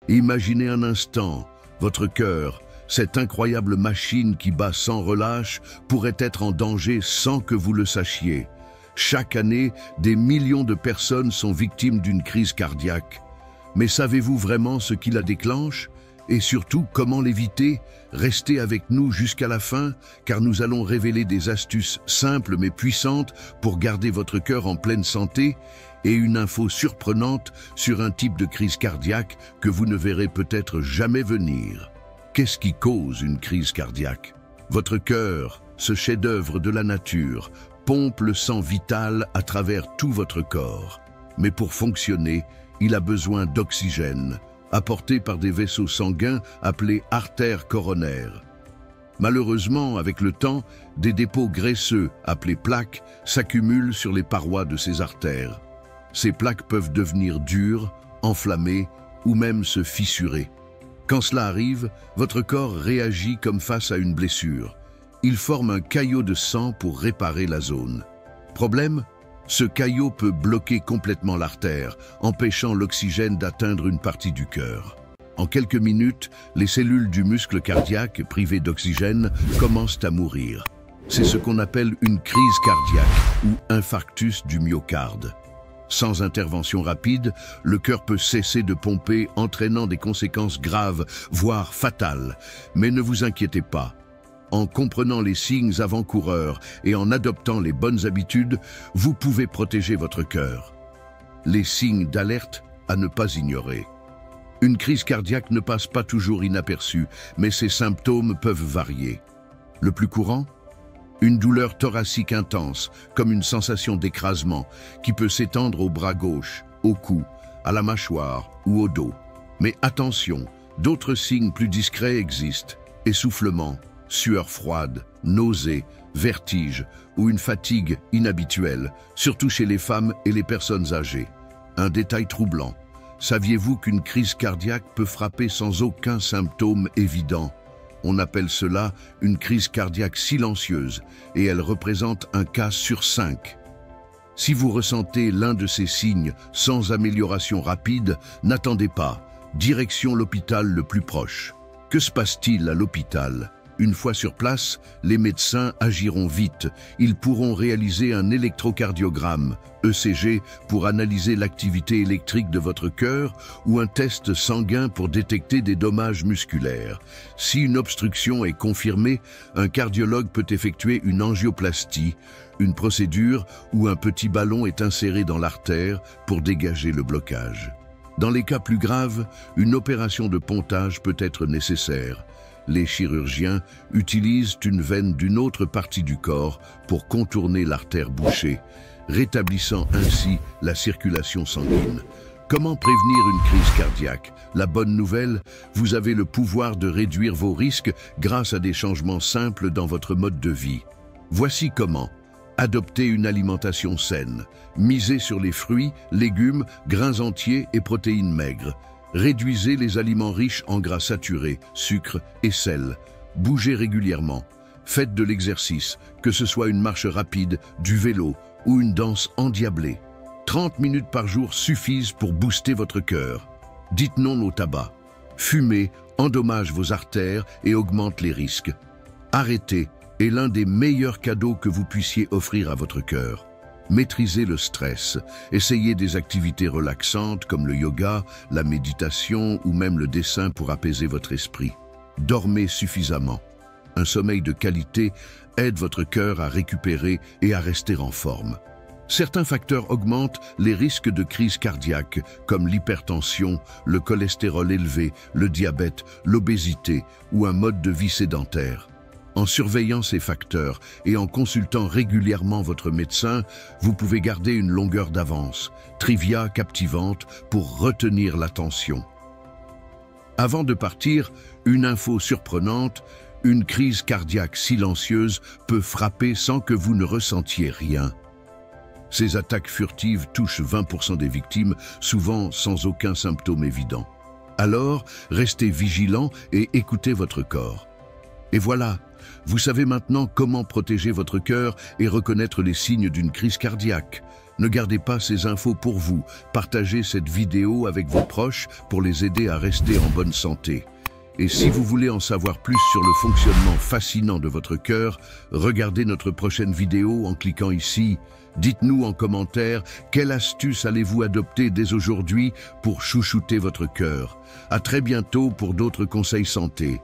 Imaginez un instant, votre cœur, cette incroyable machine qui bat sans relâche, pourrait être en danger sans que vous le sachiez. Chaque année, des millions de personnes sont victimes d'une crise cardiaque. Mais savez-vous vraiment ce qui la déclenche? Et surtout, comment l'éviter? Restez avec nous jusqu'à la fin, car nous allons révéler des astuces simples mais puissantes pour garder votre cœur en pleine santé et une info surprenante sur un type de crise cardiaque que vous ne verrez peut-être jamais venir. Qu'est-ce qui cause une crise cardiaque? Votre cœur, ce chef-d'œuvre de la nature, pompe le sang vital à travers tout votre corps. Mais pour fonctionner, il a besoin d'oxygène, apporté par des vaisseaux sanguins appelés artères coronaires. Malheureusement, avec le temps, des dépôts graisseux, appelés plaques, s'accumulent sur les parois de ces artères. Ces plaques peuvent devenir dures, enflammées ou même se fissurer. Quand cela arrive, votre corps réagit comme face à une blessure. Il forme un caillot de sang pour réparer la zone. Problème? Ce caillot peut bloquer complètement l'artère, empêchant l'oxygène d'atteindre une partie du cœur. En quelques minutes, les cellules du muscle cardiaque, privées d'oxygène, commencent à mourir. C'est ce qu'on appelle une crise cardiaque ou infarctus du myocarde. Sans intervention rapide, le cœur peut cesser de pomper, entraînant des conséquences graves, voire fatales. Mais ne vous inquiétez pas. En comprenant les signes avant-coureurs et en adoptant les bonnes habitudes, vous pouvez protéger votre cœur. Les signes d'alerte à ne pas ignorer. Une crise cardiaque ne passe pas toujours inaperçue, mais ses symptômes peuvent varier. Le plus courant? Une douleur thoracique intense, comme une sensation d'écrasement, qui peut s'étendre au bras gauche, au cou, à la mâchoire ou au dos. Mais attention, d'autres signes plus discrets existent. Essoufflement, sueur froide, nausées, vertige ou une fatigue inhabituelle, surtout chez les femmes et les personnes âgées. Un détail troublant. Saviez-vous qu'une crise cardiaque peut frapper sans aucun symptôme évident? On appelle cela une crise cardiaque silencieuse et elle représente un cas sur 5. Si vous ressentez l'un de ces signes sans amélioration rapide, n'attendez pas. Direction l'hôpital le plus proche. Que se passe-t-il à l'hôpital? Une fois sur place, les médecins agiront vite. Ils pourront réaliser un électrocardiogramme, ECG, pour analyser l'activité électrique de votre cœur ou un test sanguin pour détecter des dommages musculaires. Si une obstruction est confirmée, un cardiologue peut effectuer une angioplastie, une procédure où un petit ballon est inséré dans l'artère pour dégager le blocage. Dans les cas plus graves, une opération de pontage peut être nécessaire. Les chirurgiens utilisent une veine d'une autre partie du corps pour contourner l'artère bouchée, rétablissant ainsi la circulation sanguine. Comment prévenir une crise cardiaque? La bonne nouvelle, vous avez le pouvoir de réduire vos risques grâce à des changements simples dans votre mode de vie. Voici comment. Adoptez une alimentation saine. Misez sur les fruits, légumes, grains entiers et protéines maigres. Réduisez les aliments riches en gras saturés, sucre et sel. Bougez régulièrement. Faites de l'exercice, que ce soit une marche rapide, du vélo ou une danse endiablée. 30 minutes par jour suffisent pour booster votre cœur. Dites non au tabac. Fumer endommage vos artères et augmente les risques. Arrêtez est l'un des meilleurs cadeaux que vous puissiez offrir à votre cœur. Maîtrisez le stress. Essayez des activités relaxantes comme le yoga, la méditation ou même le dessin pour apaiser votre esprit. Dormez suffisamment. Un sommeil de qualité aide votre cœur à récupérer et à rester en forme. Certains facteurs augmentent les risques de crise cardiaque, comme l'hypertension, le cholestérol élevé, le diabète, l'obésité ou un mode de vie sédentaire. En surveillant ces facteurs et en consultant régulièrement votre médecin, vous pouvez garder une longueur d'avance, trivia captivante pour retenir l'attention. Avant de partir, une info surprenante, une crise cardiaque silencieuse peut frapper sans que vous ne ressentiez rien. Ces attaques furtives touchent 20% des victimes, souvent sans aucun symptôme évident. Alors, restez vigilant et écoutez votre corps. Et voilà, vous savez maintenant comment protéger votre cœur et reconnaître les signes d'une crise cardiaque. Ne gardez pas ces infos pour vous. Partagez cette vidéo avec vos proches pour les aider à rester en bonne santé. Et si vous voulez en savoir plus sur le fonctionnement fascinant de votre cœur, regardez notre prochaine vidéo en cliquant ici. Dites-nous en commentaire quelle astuce allez-vous adopter dès aujourd'hui pour chouchouter votre cœur. À très bientôt pour d'autres conseils santé.